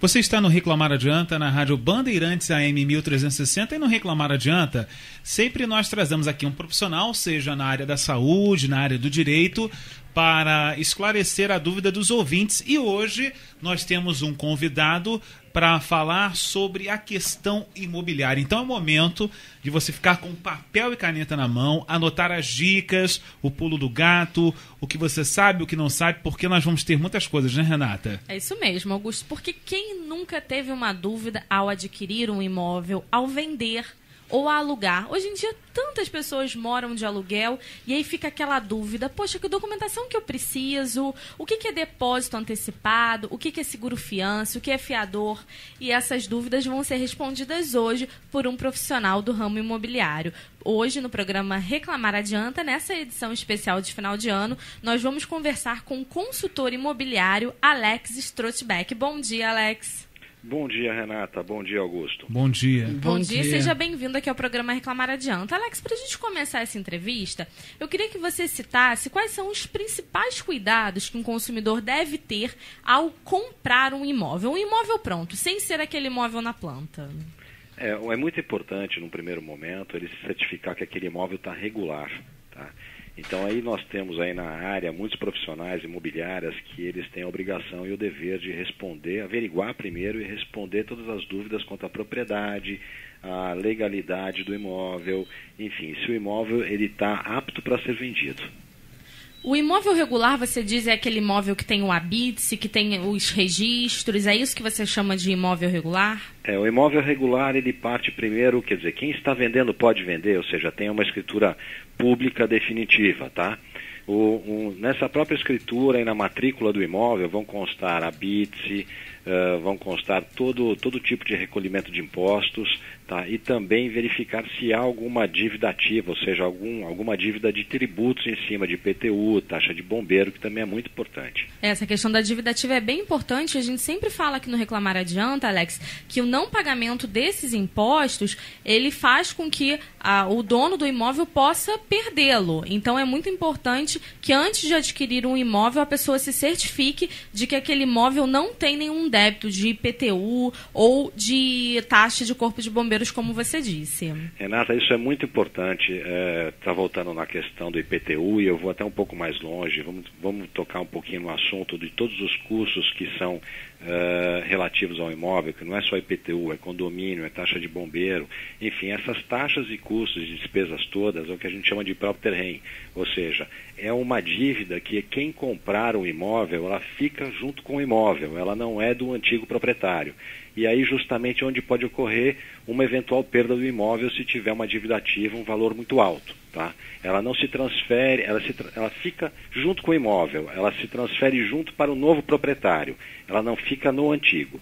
Você está no Reclamar Adianta, na Rádio Bandeirantes AM 1360, e no Reclamar Adianta, sempre nós trazemos aqui um profissional, seja na área da saúde, na área do direito, para esclarecer a dúvida dos ouvintes. E hoje nós temos um convidado para falar sobre a questão imobiliária. Então é o momento de você ficar com papel e caneta na mão, anotar as dicas, o pulo do gato, o que você sabe, o que não sabe, porque nós vamos ter muitas coisas, né, Renata? É isso mesmo, Augusto, porque quem nunca teve uma dúvida ao adquirir um imóvel, ao vender ou a alugar? Hoje em dia, tantas pessoas moram de aluguel e aí fica aquela dúvida, poxa, que documentação que eu preciso? O que é depósito antecipado? O que é seguro-fiança? O que é fiador? E essas dúvidas vão ser respondidas hoje por um profissional do ramo imobiliário. Hoje, no programa Reclamar Adianta, nessa edição especial de final de ano, nós vamos conversar com o consultor imobiliário Alex Stroutbeck. Bom dia, Alex. Bom dia, Renata. Bom dia, Augusto. Bom dia. Bom dia. Seja bem-vindo aqui ao programa Reclamar Adianta. Alex, para a gente começar essa entrevista, eu queria que você citasse quais são os principais cuidados que um consumidor deve ter ao comprar um imóvel. Um imóvel pronto, sem ser aquele imóvel na planta. É muito importante, num primeiro momento, ele se certificar que aquele imóvel está regular, tá? Então aí nós temos aí na área muitos profissionais imobiliárias que eles têm a obrigação e o dever de responder, averiguar primeiro e responder todas as dúvidas quanto à propriedade, à legalidade do imóvel, enfim, se o imóvel ele está apto para ser vendido. O imóvel regular, você diz, é aquele imóvel que tem o habite, que tem os registros, é isso que você chama de imóvel regular? O imóvel regular, ele parte primeiro, quer dizer, quem está vendendo pode vender, ou seja, tem uma escritura pública definitiva, tá? Nessa própria escritura e na matrícula do imóvel vão constar habite, vão constar todo tipo de recolhimento de impostos, tá? E também verificar se há alguma dívida ativa, ou seja, alguma dívida de tributos em cima de IPTU, taxa de bombeiro, que também é muito importante. Essa questão da dívida ativa é bem importante. A gente sempre fala aqui no Reclamar Adianta, Alex, que o não pagamento desses impostos, ele faz com que o dono do imóvel possa perdê-lo. Então é muito importante que antes de adquirir um imóvel, a pessoa se certifique de que aquele imóvel não tem nenhum débito de IPTU ou de taxa de corpo de bombeiros, como você disse. Renata, isso é muito importante. Está voltando na questão do IPTU e eu vou até um pouco mais longe. Vamos tocar um pouquinho no assunto de todos os custos que são relativos ao imóvel, que não é só IPTU, é condomínio, é taxa de bombeiro, enfim, essas taxas e custos e despesas todas é o que a gente chama de próprio terreno, ou seja, é uma dívida que quem comprar o imóvel, ela fica junto com o imóvel, ela não é do antigo proprietário. E aí justamente onde pode ocorrer uma eventual perda do imóvel se tiver uma dívida ativa, um valor muito alto, tá? Ela não se transfere, ela fica junto com o imóvel, ela se transfere junto para o novo proprietário, ela não fica no antigo.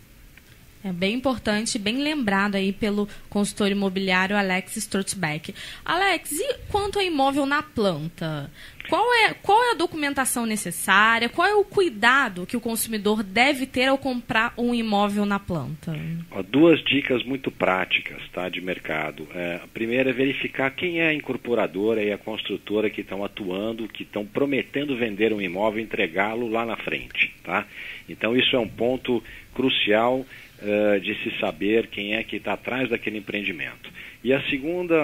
É bem importante, bem lembrado aí pelo consultor imobiliário Alex Stroutbeck. Alex, e quanto ao imóvel na planta? Qual é a documentação necessária? Qual é o cuidado que o consumidor deve ter ao comprar um imóvel na planta? Duas dicas muito práticas, tá, de mercado. A primeira é verificar quem é a incorporadora e a construtora que estão atuando, que estão prometendo vender um imóvel e entregá-lo lá na frente, tá? Então isso é um ponto crucial de se saber quem é que está atrás daquele empreendimento. E a segunda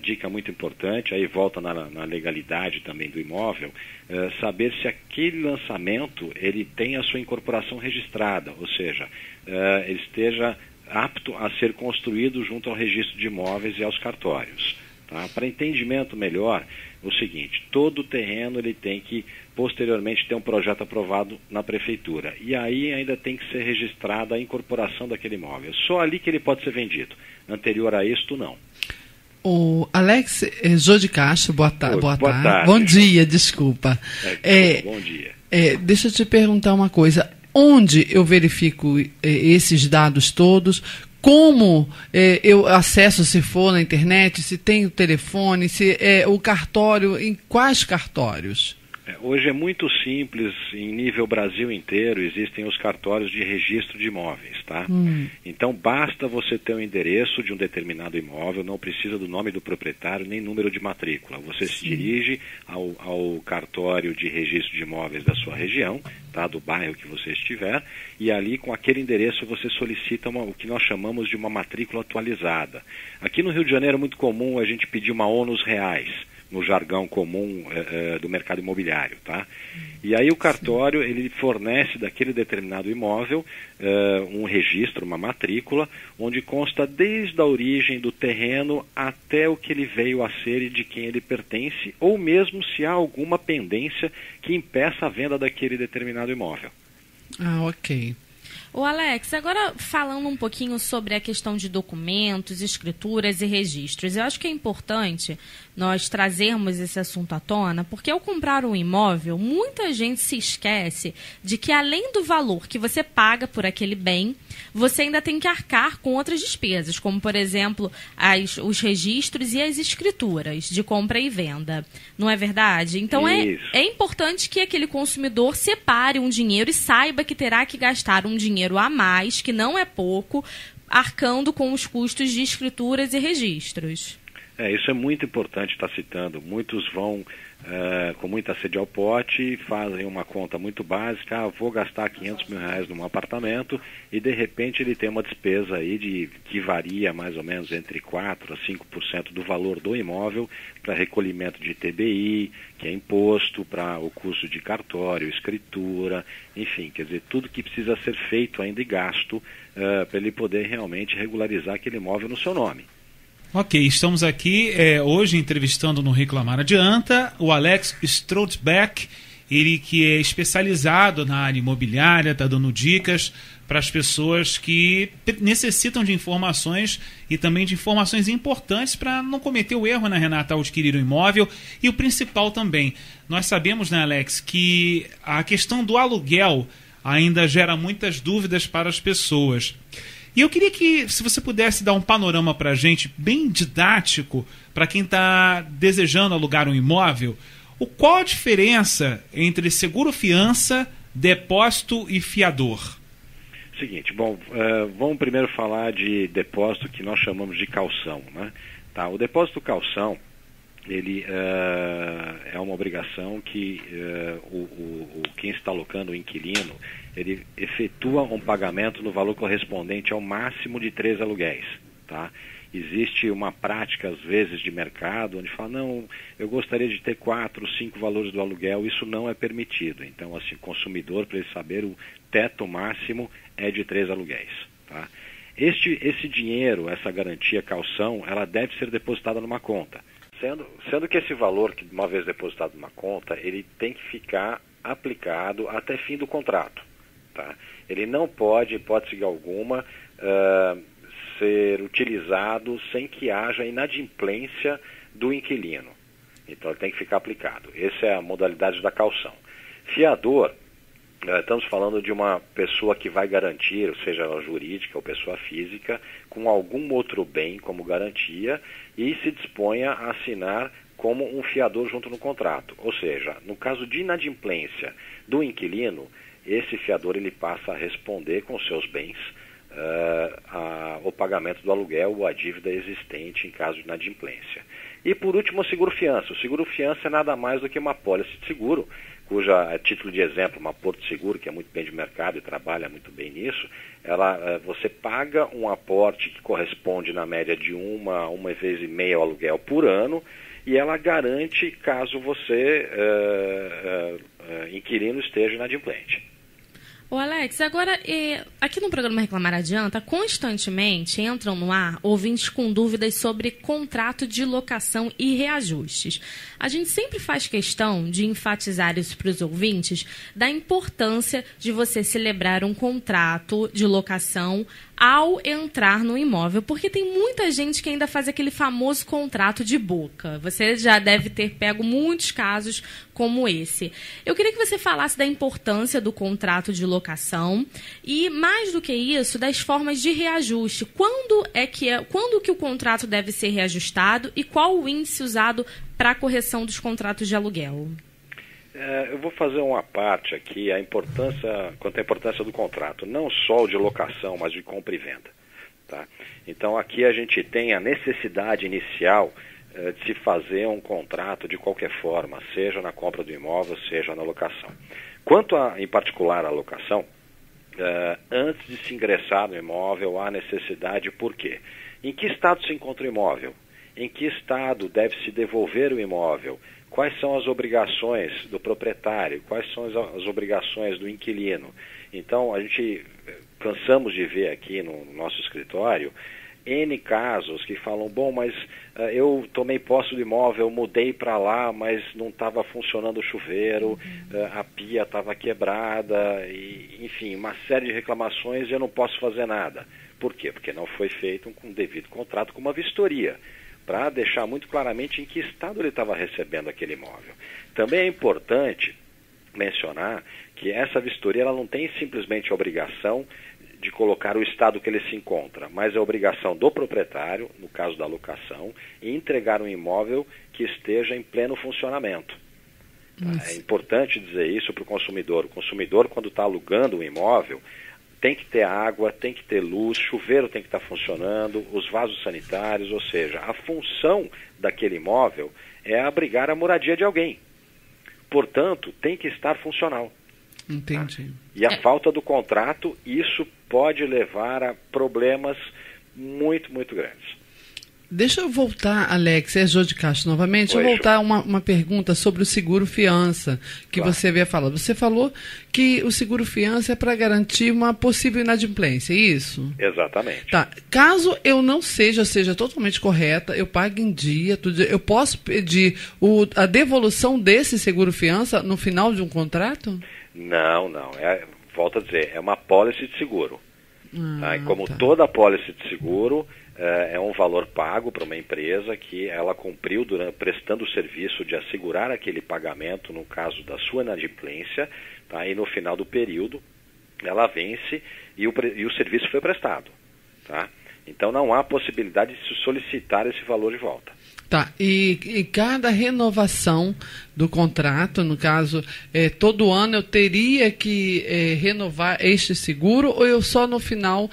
dica muito importante, aí volta na legalidade também do imóvel, saber se aquele lançamento ele tem a sua incorporação registrada, ou seja, ele esteja apto a ser construído junto ao registro de imóveis e aos cartórios. Tá? Para entendimento melhor, o seguinte, todo terreno ele tem que posteriormente ter um projeto aprovado na prefeitura. E aí ainda tem que ser registrada a incorporação daquele imóvel. Só ali que ele pode ser vendido. Anterior a isto, não. O Alex Jô de Castro, boa tarde. Bom dia, desculpa. Bom dia. Deixa eu te perguntar uma coisa. Onde eu verifico esses dados todos? Como eu acesso, se for na internet, se tem o telefone, se o cartório, em quais cartórios? Hoje é muito simples, em nível Brasil inteiro, existem os cartórios de registro de imóveis, tá? Então, basta você ter o endereço de um determinado imóvel, não precisa do nome do proprietário, nem número de matrícula. Você se dirige ao cartório de registro de imóveis da sua região, tá? Do bairro que você estiver, e ali, com aquele endereço, você solicita o que nós chamamos de uma matrícula atualizada. Aqui no Rio de Janeiro é muito comum a gente pedir uma ONUs reais, no jargão comum do mercado imobiliário, tá? E aí o cartório, ele fornece daquele determinado imóvel um registro, uma matrícula, onde consta desde a origem do terreno até o que ele veio a ser e de quem ele pertence, ou mesmo se há alguma pendência que impeça a venda daquele determinado imóvel. Ah, ok. Ô Alex, agora falando um pouquinho sobre a questão de documentos, escrituras e registros, eu acho que é importante nós trazermos esse assunto à tona, porque ao comprar um imóvel, muita gente se esquece de que além do valor que você paga por aquele bem, você ainda tem que arcar com outras despesas, como por exemplo os registros e as escrituras de compra e venda. Não é verdade? Então é importante que aquele consumidor separe um dinheiro e saiba que terá que gastar um dinheiro a mais, que não é pouco, arcando com os custos de escrituras e registros. Isso é muito importante estar citando. Muitos vão com muita sede ao pote, fazem uma conta muito básica, vou gastar R$500 mil num apartamento, e de repente ele tem uma despesa aí que varia mais ou menos entre 4% a 5% do valor do imóvel para recolhimento de ITBI, que é imposto, para o custo de cartório, escritura, enfim, quer dizer, tudo que precisa ser feito ainda e gasto para ele poder realmente regularizar aquele imóvel no seu nome. Ok, estamos aqui hoje entrevistando no Reclamar Adianta o Alex Stroutbeck, ele que é especializado na área imobiliária, está dando dicas para as pessoas que necessitam de informações e também de informações importantes para não cometer o erro, né, Renata, ao adquirir um imóvel. E o principal também, nós sabemos, né, Alex, que a questão do aluguel ainda gera muitas dúvidas para as pessoas. E eu queria que, se você pudesse dar um panorama para a gente, bem didático, para quem está desejando alugar um imóvel, qual a diferença entre seguro-fiança, depósito e fiador? Seguinte, vamos primeiro falar de depósito, que nós chamamos de caução, né? Tá, o depósito caução, ele é uma obrigação que quem está alocando, o inquilino, ele efetua um pagamento no valor correspondente ao máximo de 3 aluguéis, tá? Existe uma prática, às vezes, de mercado, onde fala, não, eu gostaria de ter 4, 5 valores do aluguel, isso não é permitido. Então, assim, o consumidor, para ele saber, o teto máximo é de 3 aluguéis, tá? Esse dinheiro, essa garantia caução, ela deve ser depositada numa conta. Sendo que esse valor, que uma vez depositado numa conta, ele tem que ficar aplicado até fim do contrato, tá? Ele não pode, hipótese alguma, ser utilizado sem que haja inadimplência do inquilino. Então ele tem que ficar aplicado. Essa é a modalidade da caução. Fiador, estamos falando de uma pessoa que vai garantir, ou seja, ela jurídica ou pessoa física, com algum outro bem como garantia e se disponha a assinar como um fiador junto no contrato. Ou seja, no caso de inadimplência do inquilino, esse fiador ele passa a responder com seus bens o pagamento do aluguel ou a dívida existente em caso de inadimplência. E por último, o seguro-fiança. O seguro-fiança é nada mais do que uma pólice de seguro, cuja, a título de exemplo, uma Porto Seguro, que é muito bem de mercado e trabalha muito bem nisso, você paga um aporte que corresponde na média de uma vez e meia ao aluguel por ano, e ela garante caso você, inquilino, esteja inadimplente. Ô Alex, agora, aqui no programa Reclamar Adianta, constantemente entram no ar ouvintes com dúvidas sobre contrato de locação e reajustes. A gente sempre faz questão de enfatizar isso para os ouvintes, da importância de você celebrar um contrato de locação ao entrar no imóvel, porque tem muita gente que ainda faz aquele famoso contrato de boca. Você já deve ter pego muitos casos como esse. Eu queria que você falasse da importância do contrato de locação e, mais do que isso, das formas de reajuste. Quando que o contrato deve ser reajustado e qual o índice usado para a correção dos contratos de aluguel? Eu vou fazer uma parte aqui, quanto à importância do contrato, não só o de locação, mas de compra e venda. Tá? Então aqui a gente tem a necessidade inicial de se fazer um contrato de qualquer forma, seja na compra do imóvel, seja na locação. Quanto em particular à locação, antes de se ingressar no imóvel, há necessidade, por quê? Em que estado se encontra o imóvel? Em que estado deve se devolver o imóvel? Quais são as obrigações do proprietário? Quais são as obrigações do inquilino? Então, a gente cansamos de ver aqui no nosso escritório N casos que falam, bom, mas eu tomei posse do imóvel, mudei para lá, mas não estava funcionando o chuveiro, a pia estava quebrada, enfim, uma série de reclamações e eu não posso fazer nada. Por quê? Porque não foi feito um devido contrato com uma vistoria, para deixar muito claramente em que estado ele estava recebendo aquele imóvel. Também é importante mencionar que essa vistoria ela não tem simplesmente a obrigação de colocar o estado que ele se encontra, mas é a obrigação do proprietário, no caso da locação, em entregar um imóvel que esteja em pleno funcionamento. É importante dizer isso para o consumidor. O consumidor, quando está alugando um imóvel, tem que ter água, tem que ter luz, chuveiro tem que estar funcionando, os vasos sanitários, ou seja, a função daquele imóvel é abrigar a moradia de alguém. Portanto, tem que estar funcional. Entendi. E a falta do contrato, isso pode levar a problemas muito, muito grandes. Deixa eu voltar, Alex, é Jô de Castro novamente. Deixa eu voltar a uma pergunta sobre o seguro-fiança que você havia falado. Você falou que o seguro-fiança é para garantir uma possível inadimplência, é isso? Exatamente. Tá. Caso eu não seja totalmente correta, eu pague em dia, eu posso pedir a devolução desse seguro-fiança no final de um contrato? Não. Volto a dizer, é uma pólice de seguro. Tá? E como toda pólice de seguro, é um valor pago para uma empresa que ela cumpriu prestando o serviço de assegurar aquele pagamento no caso da sua inadimplência, tá? E no final do período ela vence e o serviço foi prestado. Tá? Então não há possibilidade de se solicitar esse valor de volta. Tá, e cada renovação do contrato, no caso, todo ano eu teria que renovar este seguro ou eu só no final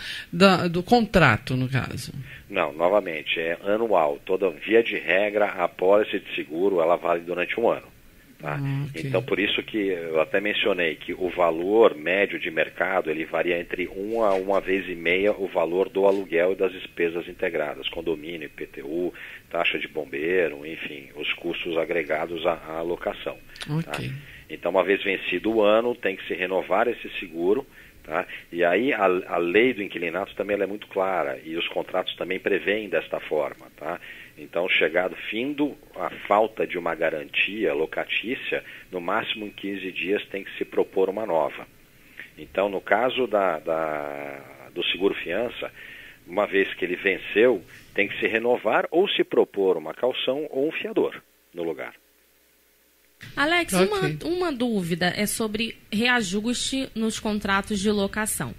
do contrato, no caso? Não, novamente, é anual. Toda via de regra, a pólice de seguro, ela vale durante um ano. Tá? Okay. Então, por isso que eu até mencionei que o valor médio de mercado, ele varia entre 1 a 1,5 vezes o valor do aluguel e das despesas integradas, condomínio, IPTU, taxa de bombeiro, enfim, os custos agregados à locação. Okay. Tá? Então, uma vez vencido o ano, tem que se renovar esse seguro. Tá? E aí a lei do inquilinato também ela é muito clara e os contratos também prevêem desta forma. Tá? Então, chegado findo a falta de uma garantia locatícia, no máximo em 15 dias tem que se propor uma nova. Então, no caso do seguro-fiança, uma vez que ele venceu, tem que se renovar ou se propor uma caução ou um fiador no lugar. Alex, uma dúvida é sobre reajuste nos contratos de locação.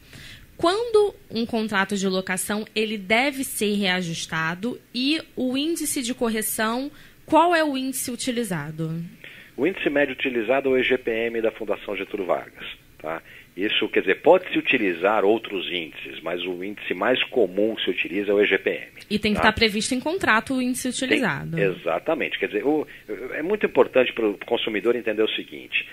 Quando um contrato de locação ele deve ser reajustado e o índice de correção, qual é o índice utilizado? O índice médio utilizado é o IGPM da Fundação Getúlio Vargas. Tá? Isso quer dizer, pode-se utilizar outros índices, mas o índice mais comum que se utiliza é o IGPM. E tem que estar previsto em contrato o índice utilizado. Exatamente. Quer dizer, é muito importante para o consumidor entender o seguinte,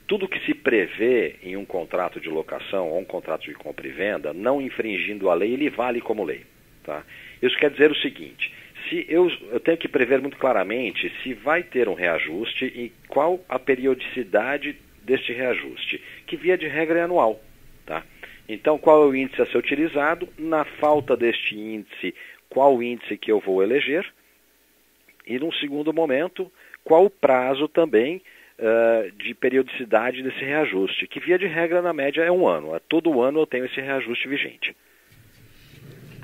tudo que se prevê em um contrato de locação ou um contrato de compra e venda, não infringindo a lei, ele vale como lei. Tá? Isso quer dizer o seguinte, se eu tenho que prever muito claramente se vai ter um reajuste e qual a periodicidade deste reajuste, que via de regra é anual. Tá? Então, qual é o índice a ser utilizado? Na falta deste índice, qual o índice que eu vou eleger? E, num segundo momento, qual o prazo também de periodicidade desse reajuste, que via de regra, na média, é um ano. Todo ano eu tenho esse reajuste vigente.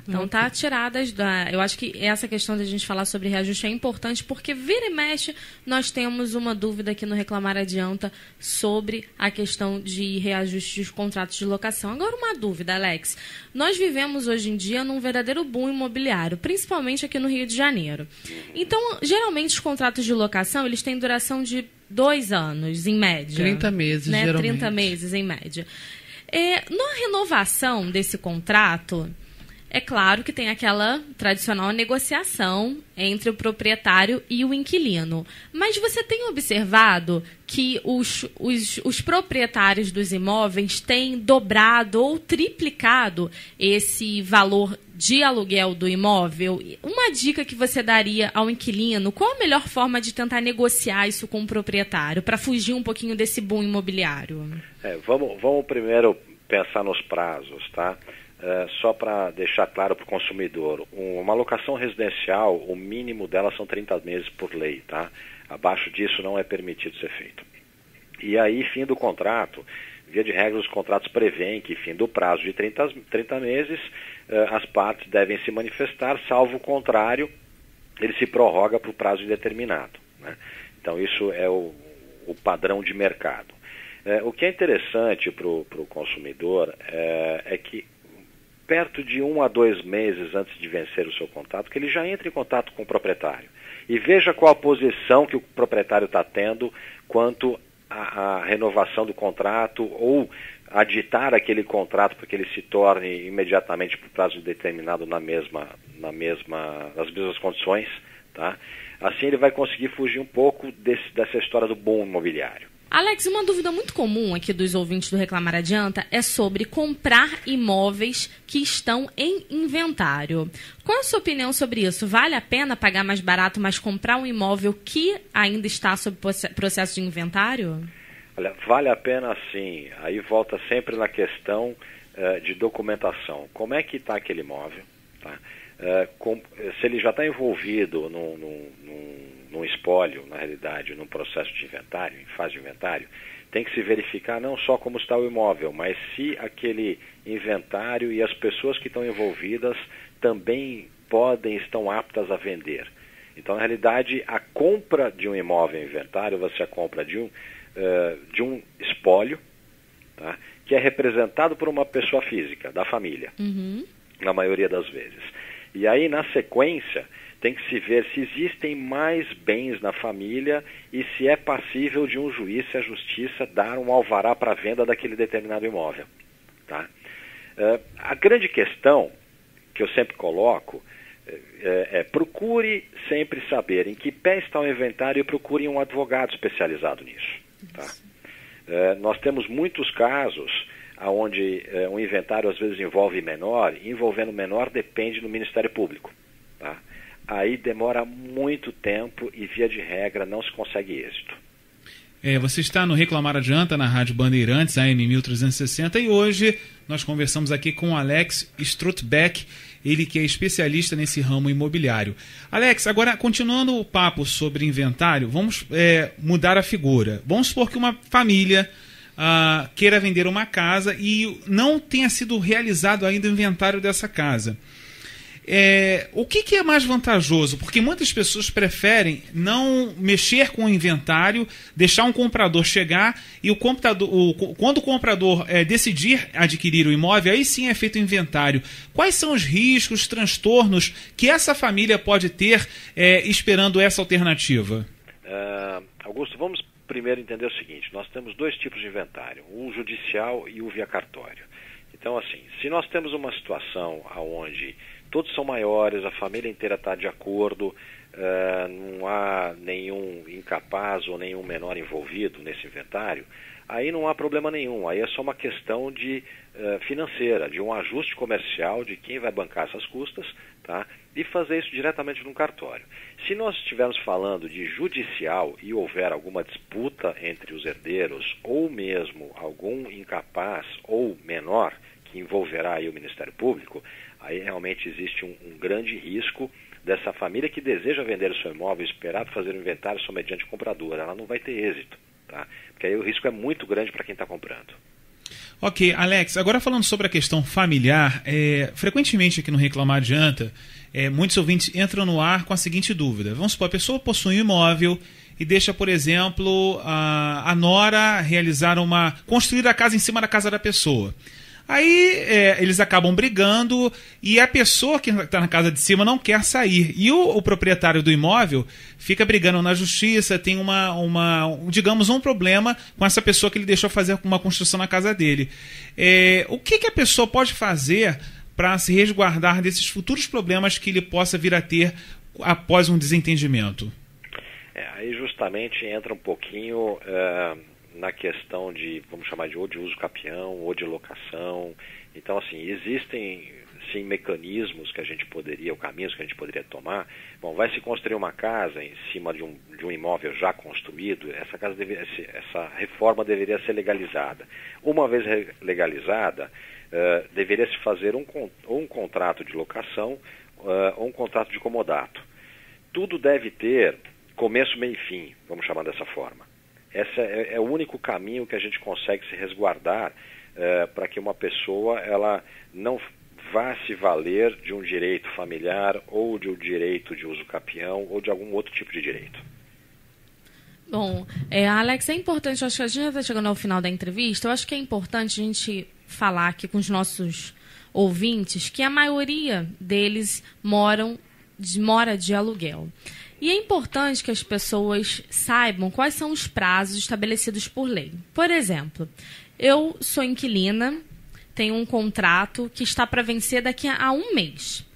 Então tá tiradas da... Eu acho que essa questão de a gente falar sobre reajuste é importante porque vira e mexe nós temos uma dúvida aqui no Reclamar Adianta sobre a questão de reajuste de contratos de locação. Agora uma dúvida, Alex. Nós vivemos hoje em dia num verdadeiro boom imobiliário, principalmente aqui no Rio de Janeiro. Então, geralmente os contratos de locação eles têm duração de 2 anos, em média. 30 meses, né? geralmente. 30 meses, em média. Na renovação desse contrato, é claro que tem aquela tradicional negociação entre o proprietário e o inquilino. Mas você tem observado que os proprietários dos imóveis têm dobrado ou triplicado esse valor de aluguel do imóvel? Uma dica que você daria ao inquilino, qual a melhor forma de tentar negociar isso com o proprietário, para fugir um pouquinho desse boom imobiliário? Vamos primeiro pensar nos prazos, tá? Só para deixar claro para o consumidor, uma locação residencial, o mínimo dela são 30 meses por lei, tá? Abaixo disso não é permitido ser feito. E aí, fim do contrato, via de regra, os contratos prevêem que, fim do prazo de 30 meses, as partes devem se manifestar, salvo o contrário, ele se prorroga para o prazo indeterminado, né? Então, isso é o padrão de mercado. O que é interessante para o consumidor é que, perto de 1 a 2 meses antes de vencer o seu contrato, que ele já entre em contato com o proprietário e veja qual a posição que o proprietário está tendo quanto à renovação do contrato ou aditar aquele contrato para que ele se torne imediatamente por prazo determinado nas mesmas condições, tá? Assim ele vai conseguir fugir um pouco dessa história do boom imobiliário. Alex, uma dúvida muito comum aqui dos ouvintes do Reclamar Adianta é sobre comprar imóveis que estão em inventário. Qual a sua opinião sobre isso? Vale a pena pagar mais barato, mas comprar um imóvel que ainda está sob processo de inventário? Olha, vale a pena sim. Aí volta sempre na questão de documentação. Como é que está aquele imóvel? Tá? Se ele já está envolvido num espólio, na realidade, num processo de inventário, em fase de inventário, tem que se verificar não só como está o imóvel, mas se aquele inventário e as pessoas que estão envolvidas também estão aptas a vender. Então, na realidade, a compra de um imóvel em inventário, você a compra de um espólio, tá? Que é representado por uma pessoa física, da família, na maioria das vezes. E aí, na sequência, tem que se ver se existem mais bens na família e se é passível de um juiz, se a justiça, dar um alvará para a venda daquele determinado imóvel, tá? A grande questão que eu sempre coloco procure sempre saber em que pé está o inventário e procure um advogado especializado nisso, tá? Nós temos muitos casos onde um inventário às vezes envolve menor, e envolvendo menor depende do Ministério Público, tá? Aí demora muito tempo e, via de regra, não se consegue êxito. Você está no Reclamar Adianta, na Rádio Bandeirantes, AM 1360, e hoje nós conversamos aqui com Alex Strutbeck, ele que é especialista nesse ramo imobiliário. Alex, agora continuando o papo sobre inventário, vamos mudar a figura. Vamos supor que uma família queira vender uma casa e não tenha sido realizado ainda o inventário dessa casa. O que é mais vantajoso? Porque muitas pessoas preferem não mexer com o inventário, deixar um comprador chegar e quando o comprador decidir adquirir o imóvel, aí sim é feito o inventário. Quais são os riscos, os transtornos que essa família pode ter esperando essa alternativa? Augusto, vamos primeiro entender o seguinte: nós temos 2 tipos de inventário, o judicial e o via cartório. Então, assim, se nós temos uma situação onde todos são maiores, a família inteira está de acordo, não há nenhum incapaz ou nenhum menor envolvido nesse inventário, aí não há problema nenhum. Aí é só uma questão financeira, de um ajuste comercial de quem vai bancar essas custas, tá? E fazer isso diretamente no cartório. Se nós estivermos falando de judicial e houver alguma disputa entre os herdeiros ou mesmo algum incapaz ou menor que envolverá aí o Ministério Público, aí realmente existe um grande risco dessa família que deseja vender o seu imóvel, esperar fazer o inventário só mediante comprador. Ela não vai ter êxito, tá? Porque aí o risco é muito grande para quem está comprando. Ok, Alex, agora falando sobre a questão familiar, frequentemente aqui no Reclamar Adianta, muitos ouvintes entram no ar com a seguinte dúvida. Vamos supor, a pessoa possui um imóvel e deixa, por exemplo, a nora construir a casa em cima da casa da pessoa. Aí eles acabam brigando e a pessoa que está na casa de cima não quer sair. E o proprietário do imóvel fica brigando na justiça, tem digamos, um problema com essa pessoa que ele deixou fazer uma construção na casa dele. O que a pessoa pode fazer para se resguardar desses futuros problemas que ele possa vir a ter após um desentendimento? Aí justamente entra um pouquinho na questão de, vamos chamar ou de uso capião, ou de locação. Então, assim, existem, sim, mecanismos que a gente poderia, ou caminhos que a gente poderia tomar. Bom, vai se construir uma casa em cima de um imóvel já construído, essa reforma deveria ser legalizada. Uma vez legalizada, deveria se fazer um contrato de locação ou um contrato de comodato. Tudo deve ter começo, meio e fim, vamos chamar dessa forma. Esse é o único caminho que a gente consegue se resguardar para que uma pessoa ela não vá se valer de um direito familiar ou de um direito de uso capião ou de algum outro tipo de direito. Bom, Alex, é importante, acho que a gente já está chegando ao final da entrevista, eu acho que é importante a gente falar aqui com os nossos ouvintes que a maioria deles mora de aluguel. E é importante que as pessoas saibam quais são os prazos estabelecidos por lei. Por exemplo, eu sou inquilina, tenho um contrato que está para vencer daqui a 1 mês.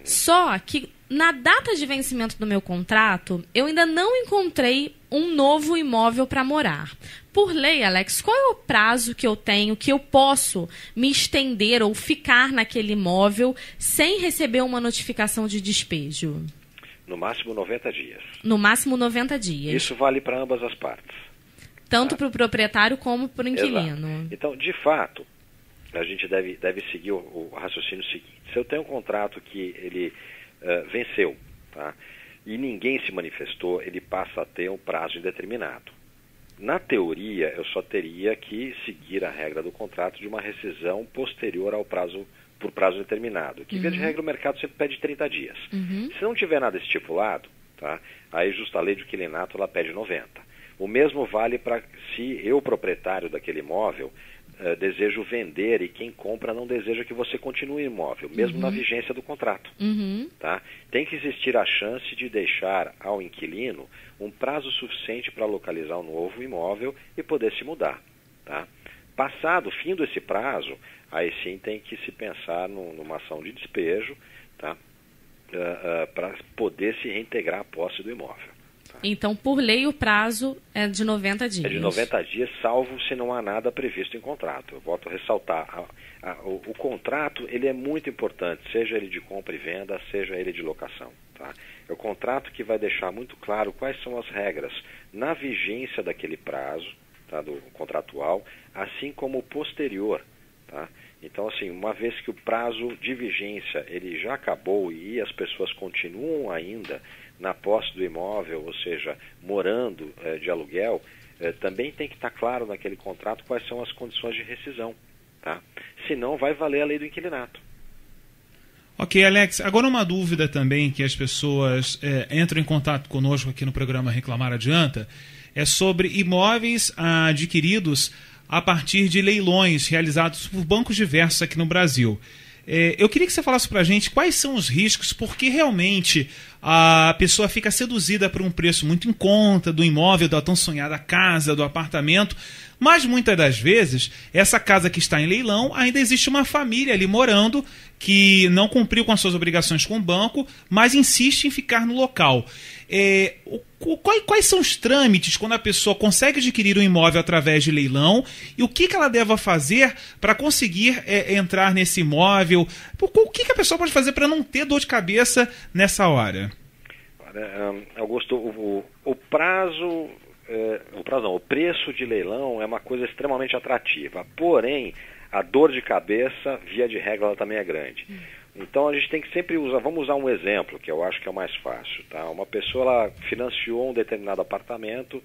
Só que na data de vencimento do meu contrato, eu ainda não encontrei um novo imóvel para morar. Por lei, Alex, qual é o prazo que eu tenho, que eu posso me estender ou ficar naquele imóvel sem receber uma notificação de despejo? No máximo 90 dias. No máximo 90 dias. Isso vale para ambas as partes. Tanto para o proprietário como para o inquilino. Exato. Então, de fato, a gente deve seguir o raciocínio seguinte. Se eu tenho um contrato que ele venceu, tá? E ninguém se manifestou, ele passa a ter um prazo indeterminado. Na teoria, eu só teria que seguir a regra do contrato de uma rescisão posterior ao prazo, por prazo determinado, que via de regra o mercado sempre pede 30 dias. Se não tiver nada estipulado, tá? Aí justa a lei do inquilinato ela pede 90. O mesmo vale para se eu, proprietário daquele imóvel, desejo vender e quem compra não deseja que você continue o imóvel, mesmo na vigência do contrato. Tá? Tem que existir a chance de deixar ao inquilino um prazo suficiente para localizar um novo imóvel e poder se mudar. Tá? Passado o fim desse prazo, aí sim tem que se pensar numa ação de despejo, tá? Para poder se reintegrar a posse do imóvel. Então, por lei, o prazo é de 90 dias. É de 90 dias, salvo se não há nada previsto em contrato. Eu volto a ressaltar. O contrato ele é muito importante, seja ele de compra e venda, seja ele de locação. Tá? É o contrato que vai deixar muito claro quais são as regras na vigência daquele prazo, tá, do contratual, assim como o posterior. Tá? Então, assim, uma vez que o prazo de vigência ele já acabou e as pessoas continuam ainda na posse do imóvel, ou seja, morando de aluguel, também tem que estar claro naquele contrato quais são as condições de rescisão. Tá? Senão vai valer a lei do inquilinato. Ok, Alex. Agora uma dúvida também que as pessoas entram em contato conosco aqui no programa Reclamar Adianta é sobre imóveis adquiridos a partir de leilões realizados por bancos diversos aqui no Brasil. Eu queria que você falasse para a gente quais são os riscos, porque realmente a pessoa fica seduzida por um preço muito em conta do imóvel, da tão sonhada casa, do apartamento, mas muitas das vezes essa casa que está em leilão ainda existe uma família ali morando que não cumpriu com as suas obrigações com o banco, mas insiste em ficar no local. Quais são os trâmites quando a pessoa consegue adquirir um imóvel através de leilão e o que ela deve fazer para conseguir entrar nesse imóvel? O que a pessoa pode fazer para não ter dor de cabeça nessa hora? Augusto, o preço de leilão é uma coisa extremamente atrativa, porém a dor de cabeça, via de regra, ela também é grande. Então a gente tem que sempre vamos usar um exemplo, que eu acho que é o mais fácil. Tá? Uma pessoa ela financiou um determinado apartamento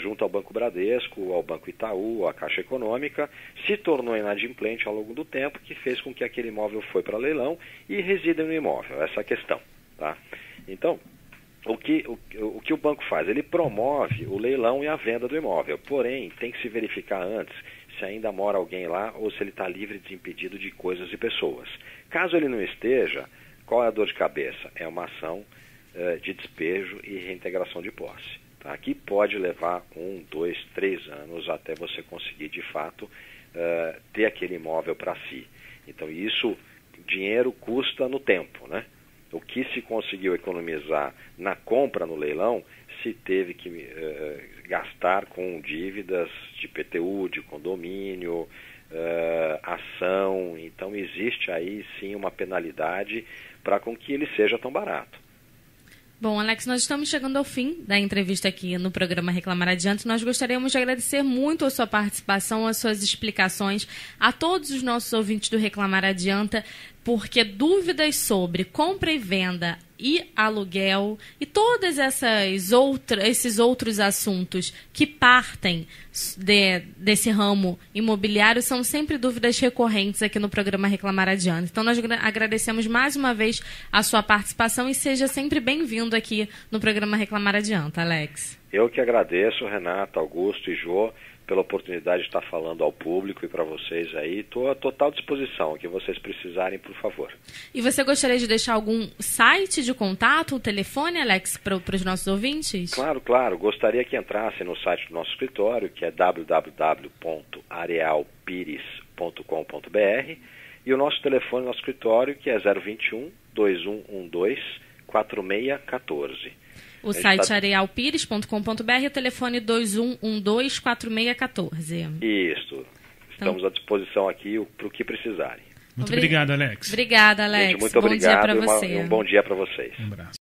junto ao Banco Bradesco, ao Banco Itaú, à Caixa Econômica, se tornou inadimplente ao longo do tempo, que fez com que aquele imóvel foi para leilão e reside no imóvel, essa é a questão. Tá? Então, o que o banco faz? Ele promove o leilão e a venda do imóvel, porém tem que se verificar antes se ainda mora alguém lá ou se ele está livre e desimpedido de coisas e pessoas. Caso ele não esteja, qual é a dor de cabeça? É uma ação de despejo e reintegração de posse. Tá? Aqui pode levar 1, 2, 3 anos até você conseguir, de fato, ter aquele imóvel para si. Então, isso, dinheiro custa no tempo, né? O que se conseguiu economizar na compra no leilão, se teve que gastar com dívidas de IPTU, de condomínio, ação. Então, existe aí, sim, uma penalidade para com que ele seja tão barato. Bom, Alex, nós estamos chegando ao fim da entrevista aqui no programa Reclamar Adianta. Nós gostaríamos de agradecer muito a sua participação, as suas explicações, a todos os nossos ouvintes do Reclamar Adianta, porque dúvidas sobre compra e venda e aluguel e todos esses outros assuntos que partem desse ramo imobiliário são sempre dúvidas recorrentes aqui no programa Reclamar Adianta. Então, nós agradecemos mais uma vez a sua participação e seja sempre bem-vindo aqui no programa Reclamar Adianta, Alex. Eu que agradeço, Renata, Augusto e Jô, pela oportunidade de estar falando ao público e para vocês aí. Estou à total disposição, o que vocês precisarem, por favor. E você gostaria de deixar algum site de contato, o telefone, Alex, para os nossos ouvintes? Claro, claro. Gostaria que entrassem no site do nosso escritório, que é www.arealpires.com.br, e o nosso telefone do nosso escritório, que é 021 2112 4614. O site arealpires.com.br, o telefone 2112-4614. Isso. Estamos à disposição aqui para o que precisarem. Muito obrigado, Alex. Obrigada, Alex. Gente, muito obrigado. Bom dia para você. Um bom dia para vocês. Um abraço.